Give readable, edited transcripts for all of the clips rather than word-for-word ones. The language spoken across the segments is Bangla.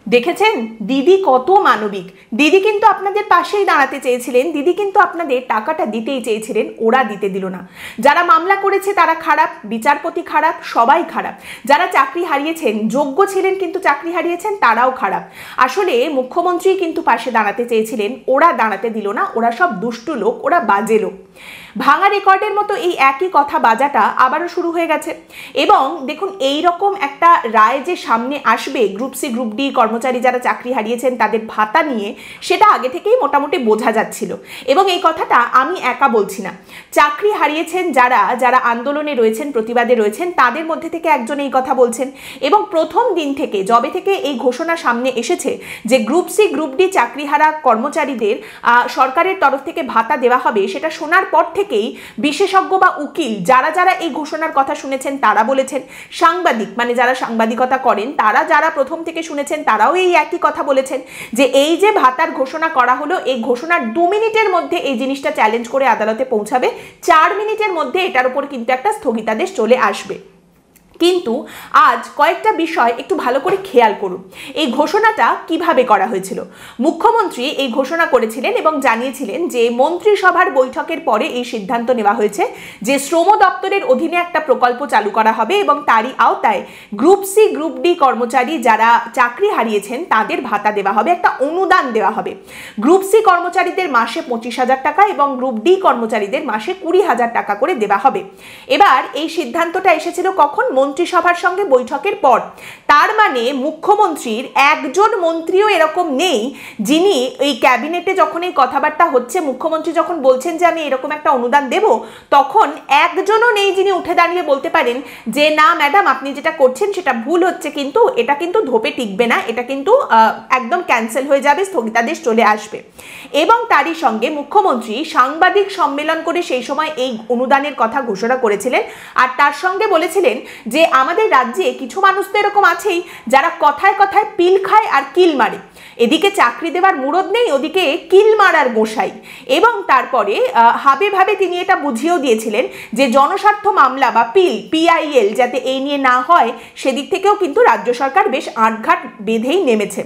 দেখেছেন দিদি কত মানবিক। দিদি কিন্তু আপনাদের পাশেই দাঁড়াতে চেয়েছিলেন, দিদি কিন্তু আপনাদের টাকাটা দিতেই চেয়েছিলেন, ওরা দিতে দিল না। যারা মামলা করেছে তারা খারাপ, বিচারপতি খারাপ, সবাই খারাপ। যারা চাকরি হারিয়েছেন, যোগ্য ছিলেন কিন্তু চাকরি হারিয়েছেন, তারাও খারাপ। আসলে মুখ্যমন্ত্রী কিন্তু পাশে দাঁড়াতে চেয়েছিলেন, ওরা দাঁড়াতে দিল না। ওরা সব দুষ্টু লোক, ওরা বাজে লোক। ভাঙা রেকর্ডের মতো এই একই কথা বাজাটা আবারও শুরু হয়ে গেছে। এবং দেখুন এই রকম একটা রায় যে সামনে আসবে গ্রুপ সি গ্রুপ ডি কর্মচারী যারা চাকরি হারিয়েছেন তাদের ভাতা নিয়ে, সেটা আগে থেকেই মোটামুটি বোঝা যাচ্ছিল। এবং এই কথাটা আমি একা বলছি না, চাকরি হারিয়েছেন যারা যারা আন্দোলনে রয়েছেন, প্রতিবাদে রয়েছেন, তাদের মধ্যে থেকে একজন এই কথা বলছেন। এবং প্রথম দিন থেকে, যবে থেকে এই ঘোষণা সামনে এসেছে যে গ্রুপ সি গ্রুপ ডি চাকরিহারা কর্মচারীদের সরকারের তরফ থেকে ভাতা দেওয়া হবে, সেটা শোনার পর থেকেই বিশেষজ্ঞ বা উকিল যারা যারা এই ঘোষণার কথা শুনেছেন তারা বলেছেন, সাংবাদিক মানে যারা সাংবাদিকতা করেন তারা যারা প্রথম থেকে শুনেছেন তারাও এই একই কথা বলেছেন যে এই যে ভাতার ঘোষণা করা হলো, এই ঘোষণার 2 মিনিটের মধ্যে এই জিনিসটা চ্যালেঞ্জ করে আদালতে পৌঁছাবে, 4 মিনিটের মধ্যে এটার উপর কিন্তু একটা স্থগিতাদেশ চলে আসবে। কিন্তু আজ কয়েকটা বিষয় একটু ভালো করে খেয়াল করুন। এই ঘোষণাটা কিভাবে করা হয়েছিল। মুখ্যমন্ত্রী এই ঘোষণা করেছিলেন এবং জানিয়েছিলেন যে মন্ত্রিসভার বৈঠকের পরে এই সিদ্ধান্ত নেওয়া হয়েছে যে শ্রম দপ্তরের অধীনে একটা প্রকল্প চালু করা হবে এবং তারই আওতায় গ্রুপ সি গ্রুপ ডি কর্মচারী যারা চাকরি হারিয়েছেন তাদের ভাতা দেওয়া হবে, একটা অনুদান দেওয়া হবে। গ্রুপ সি কর্মচারীদের মাসে 25,000 টাকা এবং গ্রুপ ডি কর্মচারীদের মাসে 20,000 টাকা করে দেওয়া হবে। এবার এই সিদ্ধান্তটা এসেছিল কখন? মন্ত্রিসভার সঙ্গে বৈঠকের পর। তার মানে মুখ্যমন্ত্রীর একজন মন্ত্রীও এরকম নেই যিনি এই ক্যাবিনেটে যখন এই কথাবার্তা হচ্ছে, মুখ্যমন্ত্রী যখন বলছেন যে আমি এরকম একটা অনুদান দেব, তখন একজনও নেই যিনি উঠে দাঁড়িয়ে বলতে পারেন যে না ম্যাডাম আপনি যেটা করছেন সেটা ভুল হচ্ছে, কিন্তু এটা কিন্তু ধোপে টিকবে না, এটা কিন্তু একদম ক্যান্সেল হয়ে যাবে, স্থগিতাদেশ চলে আসবে। এবং তারই সঙ্গে মুখ্যমন্ত্রী সাংবাদিক সম্মেলন করে সেই সময় এই অনুদানের কথা ঘোষণা করেছিলেন। আর তার সঙ্গে বলেছিলেন যে আমাদের রাজ্যে কিছু মানুষ তো এরকম আছেই যারা কথায় কথায় পিল খায় আর কিল মারে, এদিকে চাকরি দেওয়ার মুরদ নেই, ওদিকে কিল মারার গোসাই। এবং তারপরে হাবে ভাবে তিনি এটা বুঝিয়েও দিয়েছিলেন যে জনস্বার্থ মামলা বা PIL যাতে এই নিয়ে না হয় সেদিক থেকেও কিন্তু রাজ্য সরকার বেশ আটঘাট বেঁধেই নেমেছে।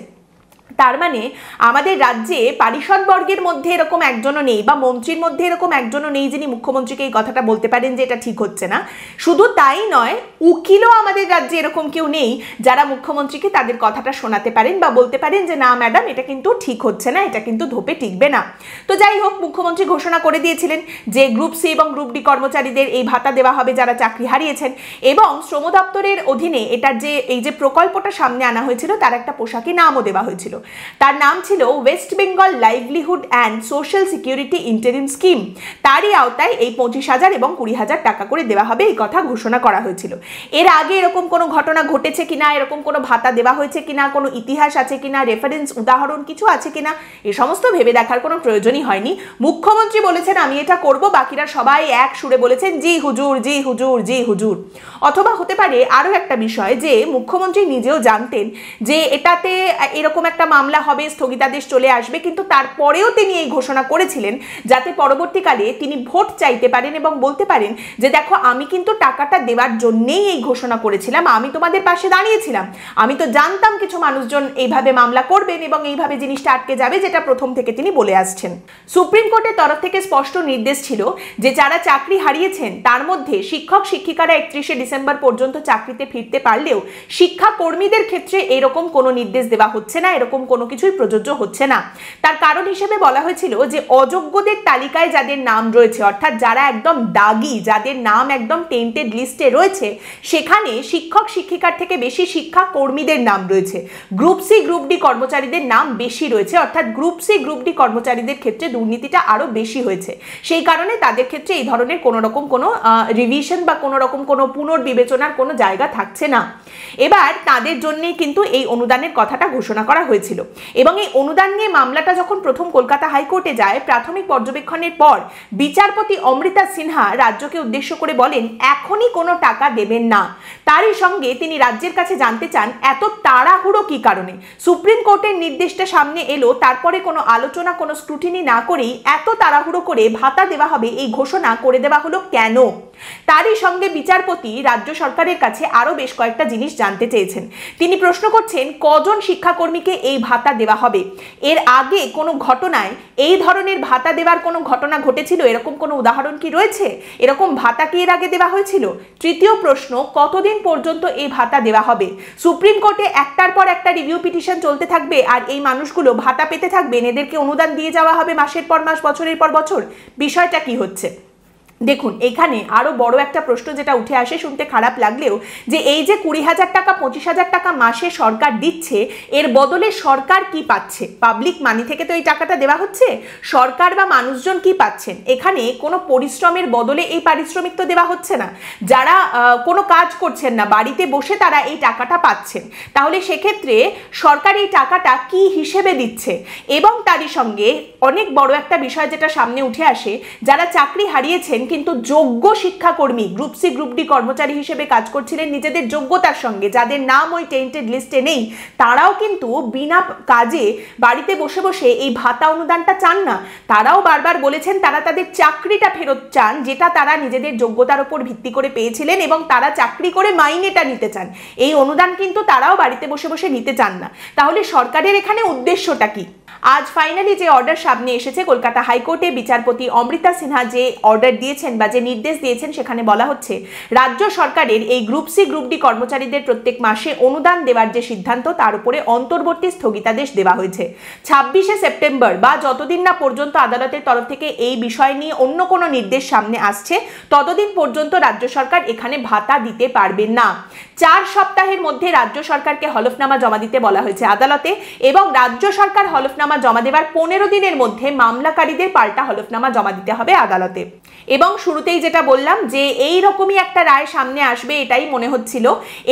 তার মানে আমাদের রাজ্যে পারিষদবর্গের মধ্যে এরকম একজনও নেই বা মন্ত্রীর মধ্যে এরকম একজনও নেই যিনি মুখ্যমন্ত্রীকে এই কথাটা বলতে পারেন যে এটা ঠিক হচ্ছে না। শুধু তাই নয়, উকিলও আমাদের রাজ্যে এরকম কেউ নেই যারা মুখ্যমন্ত্রীকে তাদের কথাটা শোনাতে পারেন বা বলতে পারেন যে না ম্যাডাম এটা কিন্তু ঠিক হচ্ছে না, এটা কিন্তু ধোপে টিকবে না। তো যাই হোক, মুখ্যমন্ত্রী ঘোষণা করে দিয়েছিলেন যে গ্রুপ সি এবং গ্রুপ ডি কর্মচারীদের এই ভাতা দেওয়া হবে যারা চাকরি হারিয়েছেন। এবং শ্রম দপ্তরের অধীনে এটার যে এই যে প্রকল্পটা সামনে আনা হয়েছিল তার একটা পোশাকি নামও দেওয়া হয়েছিল, তার নাম ছিল West Bengal livelihood and social security interim scheme. তারই আওতায় এই 25,000 এবং 20,000 টাকা করে দেওয়া হবে, এই কথা ঘোষণা করা হয়েছিল। এর আগে এরকম কোনো ঘটনা ঘটেছে কিনা, এরকম কোনো ভাতা দেওয়া হয়েছে কিনা, কোনো ইতিহাস আছে কিনা, রেফারেন্স উদাহরণ কিছু আছে কিনা, এ সমস্ত ভেবে দেখার কোনো প্রয়োজনই হয়নি। মুখ্যমন্ত্রী বলেছেন আমি এটা করব, বাকিরা সবাই এক সুরে বলেছেন জি হুজুর জি হুজুর জি হুজুর। অথবা হতে পারে আরও একটা বিষয় যে মুখ্যমন্ত্রী নিজেও জানতেন যে এটাতে এরকম একটা মামলা হবে, স্থগিতাদেশ চলে আসবে, কিন্তু তারপরেও তিনি এই ঘোষণা করেছিলেন যাতে পরবর্তীকালে তিনি ভোট চাইতে পারেন এবং বলতে পারেন যে দেখো আমি কিন্তু টাকাটা দেওয়ার জন্যেই এই ঘোষণা করেছিলাম, আমি তোমাদের পাশে দাঁড়িয়েছিলাম, আমি তো জানতাম কিছু মানুষজন এইভাবে মামলা করবেন এবং এইভাবে জিনিসটা আটকে যাবে, যেটা প্রথম থেকে তিনি বলে আসছেন। সুপ্রিম কোর্টের তরফ থেকে স্পষ্ট নির্দেশ ছিল যে যারা চাকরি হারিয়েছেন তার মধ্যে শিক্ষক শিক্ষিকারা 31শে ডিসেম্বর পর্যন্ত চাকরিতে ফিরতে পারলেও শিক্ষা কর্মীদের ক্ষেত্রে এরকম কোনো নির্দেশ দেওয়া হচ্ছে না, এরকম কোনো কিছুই প্রযোজ্য হচ্ছে না। তার কারণ হিসেবে বলা হয়েছিল যে অযোগ্যদের তালিকায় যাদের নাম রয়েছে, অর্থাৎ যারা একদম দাগি, যাদের নাম একদম টেন্টেড লিস্টে রয়েছে, সেখানে শিক্ষক শিক্ষিকার থেকে বেশি শিক্ষা কর্মীদের নাম রয়েছে। গ্রুপ সি গ্রুপ ডি কর্মচারীদের নাম বেশি রয়েছে, অর্থাৎ গ্রুপ সি গ্রুপ ডি কর্মচারীদের ক্ষেত্রে দুর্নীতিটা আরো বেশি হয়েছে। সেই কারণে তাদের ক্ষেত্রে এই ধরনের কোনো রকম কোনো রিভিশন বা কোনো রকম কোনো পুনর্বিবেচনার কোনো জায়গা থাকছে না। এবার তাদের জন্যই কিন্তু এই অনুদানের কথাটা ঘোষণা করা হয়েছিল। এবং এই অনুদান নিয়ে মামলাটা যখন প্রথম কলকাতা হাইকোর্টে যায়, প্রাথমিক পর্যবেক্ষণের পর বিচারপতি অমৃতা সিনহা রাজ্যকে উদ্দেশ্য করে বলেন এখনই কোনো টাকা দেবেন না। তারই সঙ্গে তিনি রাজ্যের কাছে জানতে চান এত তাড়াহুড়ো কি কারণে, সুপ্রিম কোর্টের নির্দেশটা সামনে এলো, তারপরে কোনো আলোচনা কোনো স্ক্রুটিনি না করেই এত তাড়াহুড়ো করে ভাতা দেওয়া হবে এই ঘোষণা করে দেওয়া হলো কেন। তারই সঙ্গে বিচারপতি রাজ্য সরকারের কাছে আরো বেশ কয়েকটা জিনিস জানতে চেয়েছেন। তিনি প্রশ্ন করছেন কজন শিক্ষাকর্মীকে এই ভাতা দেওয়া হবে, এর আগে কোনো ঘটনায় এই ধরনের ভাতা দেওয়ার কোনো ঘটনা ঘটেছিল, এরকম কোনো উদাহরণ কি রয়েছে, এরকম ভাতা কি এর আগে দেওয়া হয়েছিল। তৃতীয় প্রশ্ন, কতদিন পর্যন্ত এই ভাতা দেওয়া হবে। সুপ্রিম কোর্টে একটার পর একটা রিভিউ পিটিশন চলতে থাকবে আর এই মানুষগুলো ভাতা পেতে থাকবেন, এদেরকে অনুদান দিয়ে যাওয়া হবে মাসের পর মাস, বছরের পর বছর। বিষয়টা কি হচ্ছে দেখুন। এখানে আরো বড় একটা প্রশ্ন যেটা উঠে আসে, শুনতে খারাপ লাগলেও, যে এই যে 20,000 টাকা 25,000 টাকা মাসে সরকার দিচ্ছে, এর বদলে সরকার কি পাচ্ছে? পাবলিক মানি থেকে তো এই টাকাটা দেওয়া হচ্ছে, সরকার বা মানুষজন কি পাচ্ছেন? এখানে কোনো পরিশ্রমের বদলে এই পারিশ্রমিক তো দেওয়া হচ্ছে না। যারা কোনো কাজ করছেন না, বাড়িতে বসে তারা এই টাকাটা পাচ্ছেন। তাহলে সেক্ষেত্রে সরকার এই টাকাটা কি হিসেবে দিচ্ছে? এবং তারই সঙ্গে অনেক বড় একটা বিষয় যেটা সামনে উঠে আসে, যারা চাকরি হারিয়েছেন কিন্তু যোগ্য শিক্ষাকর্মী, গ্রুপ সি গ্রুপ ডি কর্মচারী হিসেবে কাজ করছিলেন নিজেদের যোগ্যতার সঙ্গে, যাদের নাম ওই টেন্টেড লিস্টে নেই, তারাও কিন্তু বিনা কাজে বাড়িতে বসে বসে এই ভাতা অনুদানটা চান না। তারাও বারবার বলেছেন তারা তাদের চাকরিটা ফেরত চান, যেটা তারা নিজেদের যোগ্যতার উপর ভিত্তি করে পেয়েছিলেন, এবং তারা চাকরি করে মাইনেটা নিতে চান। এই অনুদান কিন্তু তারাও বাড়িতে বসে বসে নিতে চান না। তাহলে সরকারের এখানে উদ্দেশ্যটা কি? আজ ফাইনালি যে অর্ডার সামনে এসেছে কলকাতা হাইকোর্টে, বিচারপতি অমৃতা সিনহা যে অর্ডার দিয়েছেন বা যে নির্দেশ দিয়েছেন, সেখানে বলা হচ্ছে রাজ্য সরকারের এই গ্রুপ সি গ্রুপ ডি কর্মচারীদের প্রত্যেক মাসে অনুদান দেওয়ার যে সিদ্ধান্ত, তার উপরে অন্তর্বর্তী স্থগিতাদেশ দেওয়া হয়েছে। 26শে সেপ্টেম্বর বা যতদিন না পর্যন্ত আদালতের তরফ থেকে এই বিষয় নিয়ে অন্য কোনো নির্দেশ সামনে আসছে, ততদিন পর্যন্ত রাজ্য সরকার এখানে ভাতা দিতে পারবেন না। 4 সপ্তাহের মধ্যে রাজ্য সরকারকে হলফনামা জমা দিতে বলা হয়েছে আদালতে, এবং রাজ্য সরকার হলফনামা জমা দেওয়ার 15 দিনের মধ্যে মামলাকারীদের পাল্টা হলফনামা জমা দিতে হবে আদালতে। এবং শুরুতেই যেটা বললাম যে এই রকমই একটা রায় সামনে আসবে, এটাই মনে হচ্ছিল।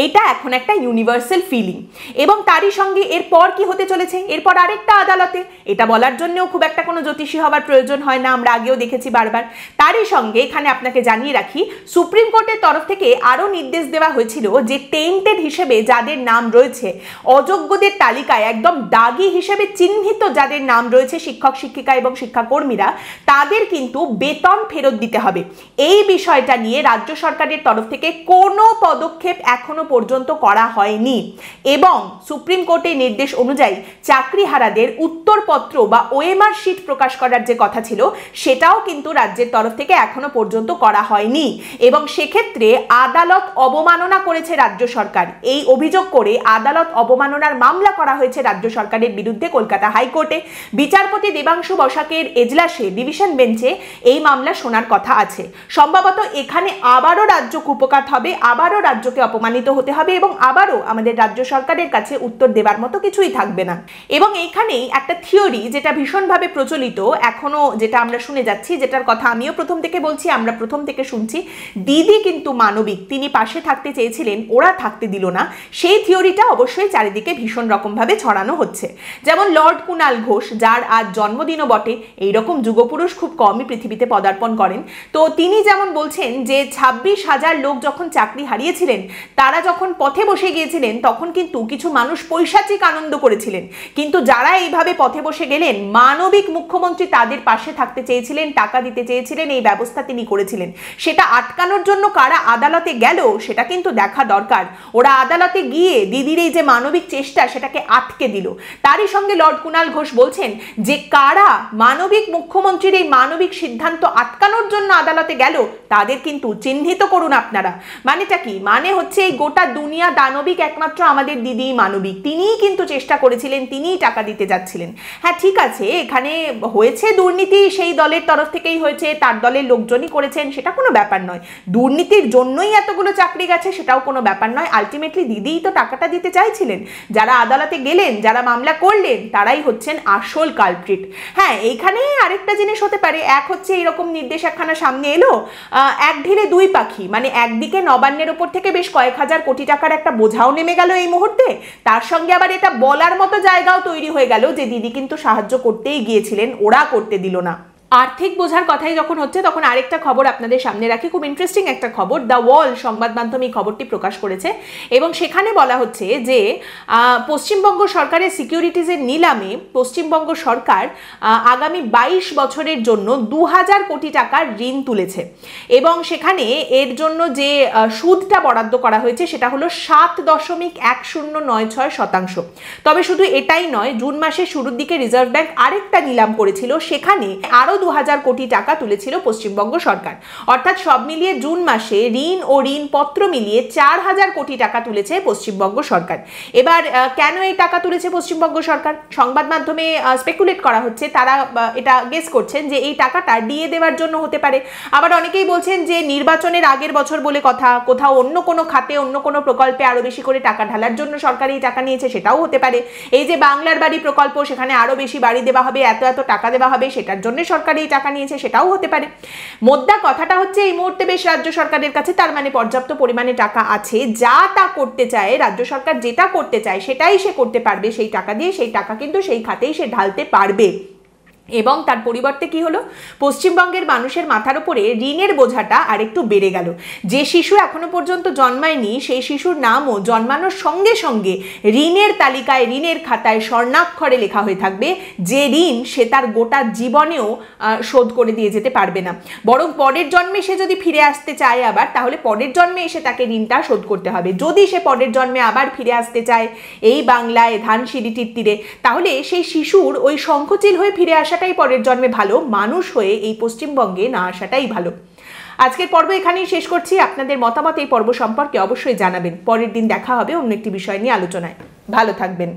এটা এখন একটা ইউনিভার্সাল ফিলিং। এবং তারই সঙ্গে এরপর কি হতে চলেছে, এরপর আরেকটা আদালতে, এটা বলার জন্যও খুব একটা কোনো জ্যোতিষী হওয়ার প্রয়োজন হয় না, আমরা আগেও দেখেছি বারবার। তারই সঙ্গে এখানে আপনাকে জানিয়ে রাখি, সুপ্রিম কোর্টের তরফ থেকে আরও নির্দেশ দেওয়া হয়েছিল যে টেন্টেড হিসেবে যাদের নাম রয়েছে, অযোগ্যদের তালিকায় একদম দাগি হিসেবে চিহ্নিত যাদের নাম রয়েছে, শিক্ষক শিক্ষিকা এবং শিক্ষাকর্মীরা, তাদের কিন্তু বেতন ফেরত দিতে হবে। এই বিষয়টা নিয়ে রাজ্য সরকারের তরফ থেকে কোনো পদক্ষেপ এখনো পর্যন্ত করা হয়নি, এবং সুপ্রিম কোর্টের নির্দেশ অনুযায়ী চাকরিহারাদের উত্তরপত্র বা ওএমআর শিট প্রকাশ করার যে কথা ছিল, সেটাও কিন্তু রাজ্যের তরফ থেকে এখনো পর্যন্ত করা হয়নি। এবং সেক্ষেত্রে আদালত অবমাননা করেছে রাজ্য সরকার। এই অভিযোগ করে আদালত অবমাননার মামলা করা হয়েছে রাজ্য সরকারের বিরুদ্ধে কলকাতা হাইকোর্টে। বিচারপতি দেবাংশু বসাকের এজলাসে ডিভিশন বেঞ্চে এই মামলা শোনার কথা আছে। সম্ভবত এখানে আবারও রাজ্য কুপকাত হবে, আবারও রাজ্যকে অপমানিত হতে হবে, এবং আবারও আমাদের রাজ্য সরকারের কাছে উত্তর দেবার মতো কিছুই থাকবে না। এবং এখানেই একটা থিওরি যেটা ভীষণভাবে প্রচলিত এখনো, যেটা আমরা শুনে যাচ্ছি, যেটার কথা আমিও প্রথম থেকে বলছি, আমরা প্রথম থেকে শুনছি, দিদি কিন্তু মানবিক, তিনি পাশে থাকতে চেয়েছিলেন, ওরা থাকতে দিল না। সেই থিওরিটা অবশ্যই চারিদিকে ভীষণ রকমভাবে ছড়ানো হচ্ছে। যেমন লর্ড কুনাল ঘোষ, যার আজ জন্মদিনও বটে, এইরকম যুগপুরুষ খুব কমই পৃথিবীতে পদার্পণ করেন, তো তিনি যেমন বলছেন যে 26,000 লোক যখন চাকরি হারিয়েছিলেন, তারা যখন পথে বসে গিয়েছিলেন, তখন কিন্তু কিছু মানুষ পৈশাচিক আনন্দ করেছিলেন, কিন্তু যারা এইভাবে পথে বসে গেলেন, মানবিক মুখ্যমন্ত্রী তাদের পাশে থাকতে চেয়েছিলেন, টাকা দিতে চেয়েছিলেন, এই ব্যবস্থা তিনি করেছিলেন। সেটা আটকানোর জন্য কারা আদালতে গেল সেটা কিন্তু দেখা দরকার। ওরা আদালতে গিয়ে দিদির এই যে মানবিক চেষ্টা, সেটাকে আটকে দিল। তারই সঙ্গে লর্ড কুনাল ঘোষ বলছেন যে কারা মানবিক মুখ্যমন্ত্রীর এই মানবিক সিদ্ধান্ত আটকানোর জন্য আদালতে গেল, তাদের কিন্তু চিহ্নিত করুন আপনারা। মানেটা কি? মানে হচ্ছে এই গোটা দুনিয়া দানবিক, একমাত্র আমাদের দিদি মানবিক, তিনিই কিন্তু চেষ্টা করেছিলেন, তিনিই টাকা দিতে যাচ্ছিলেন। হ্যাঁ ঠিক আছে, এখানে হয়েছে দুর্নীতি, সেই দলের তরফ থেকেই হয়েছে, তার দলের লোকজনই করেছেন, সেটা কোনো ব্যাপার নয়। দুর্নীতির জন্যই এতগুলো চাকরি গেছে, সেটাও কোনো ব্যাপার নয়। আলটিমেটলি দিদিই তো টাকাটা দিতে চাইছিলেন। যারা আদালতে গেলেন, যারা মামলা করলেন, তারাই হচ্ছেন আসল কালপ্রিট। হ্যাঁ, এইখানে আরেকটা জিনিস হতে পারে, এক হচ্ছে এইরকম নির্দেশ একখানা সামনে এলো, এক ঢিলে দুই পাখি, মানে একদিকে নবান্নের ওপর থেকে বেশ কয়েক হাজার কোটি টাকার একটা বোঝাও নেমে গেল এই মুহূর্তে, তার সঙ্গে আবার এটা বলার মতো জায়গাও তৈরি হয়ে গেল যে দিদি কিন্তু সাহায্য করতেই গিয়েছিলেন, ওরা করতে দিল না। আর্থিক বোঝার কথাই যখন হচ্ছে তখন আরেকটা খবর আপনাদের সামনে রাখি, খুব ইন্টারেস্টিং একটা খবর। দ্য ওয়াল সংবাদ মাধ্যম এই খবরটি প্রকাশ করেছে এবং সেখানে বলা হচ্ছে যে পশ্চিমবঙ্গ সরকারের সিকিউরিটিজের নিলামে পশ্চিমবঙ্গ সরকার আগামী 22 বছরের জন্য 2000 কোটি টাকার ঋণ তুলেছে এবং সেখানে এর জন্য যে সুদটা বরাদ্দ করা হয়েছে সেটা হলো 7.1096%। তবে শুধু এটাই নয়, জুন মাসের শুরুর দিকে রিজার্ভ ব্যাংক আরেকটা নিলাম করেছিল, সেখানে আরো 2000 কোটি টাকা তুলেছিল পশ্চিমবঙ্গ সরকার। অর্থাৎ সব মিলিয়ে জুন মাসে ঋণ ও ঋণপত্র মিলিয়ে 4000 কোটি টাকা তুলেছে পশ্চিমবঙ্গ সরকার। এবার কেন এই টাকা তুলেছে পশ্চিমবঙ্গ সরকার? সংবাদ মাধ্যমে স্পেকুলেট করা হচ্ছে, তারা এটা গেস করছেন যে এই টাকাটা ডিএ দেওয়ার জন্য হতে পারে। আবার অনেকেই বলছেন যে নির্বাচনের আগের বছর বলে কথা, কোথাও অন্য কোনো খাতে অন্য কোনো প্রকল্পে আরো বেশি করে টাকা ঢালার জন্য সরকার এই টাকা নিয়েছে, সেটাও হতে পারে। এই যে বাংলার বাড়ি প্রকল্প, সেখানে আরো বেশি বাড়ি দেওয়া হবে, এত এত টাকা দেওয়া হবে, সেটার জন্য সরকার এই টাকা নিয়েছে, সেটাও হতে পারে। মোদ্দা কথাটা হচ্ছে এই মুহূর্তে বেশ রাজ্য সরকারের কাছে তার মানে পর্যাপ্ত পরিমাণে টাকা আছে, যা তা করতে চায় রাজ্য সরকার, যেটা করতে চায় সেটাই সে করতে পারবে সেই টাকা দিয়ে। সেই টাকা কিন্তু সেই খাতেই সে ঢালতে পারবে। এবং তার পরিবর্তে কি হলো, পশ্চিমবঙ্গের মানুষের মাথার উপরে ঋণের বোঝাটা আরেকটু বেড়ে গেল। যে শিশু এখনো পর্যন্ত জন্মায়নি সেই শিশুর নামও জন্মানোর সঙ্গে সঙ্গে ঋণের তালিকায়, ঋণের খাতায় স্বর্ণাক্ষরে লেখা হয়ে থাকবে যে ঋণ সে তার গোটা জীবনেও শোধ করে দিয়ে যেতে পারবে না। বরং পরের জন্মে সে যদি ফিরে আসতে চায় আবার, তাহলে পরের জন্মে এসে তাকে ঋণটা শোধ করতে হবে। যদি সে পরের জন্মে আবার ফিরে আসতে চায় এই বাংলায় ধানসিঁড়িটির তীরে, তাহলে সেই শিশুর ওই শঙ্খচিল হয়ে ফিরে আসাটাই পরের জন্মে ভালো, মানুষ হয়ে এই পশ্চিমবঙ্গে না আসাটাই ভালো। আজকের পর্ব এখানেই শেষ করছি। আপনাদের মতামত এই পর্ব সম্পর্কে অবশ্যই জানাবেন। পরের দিন দেখা হবে অন্য একটি বিষয় নিয়ে আলোচনায়। ভালো থাকবেন।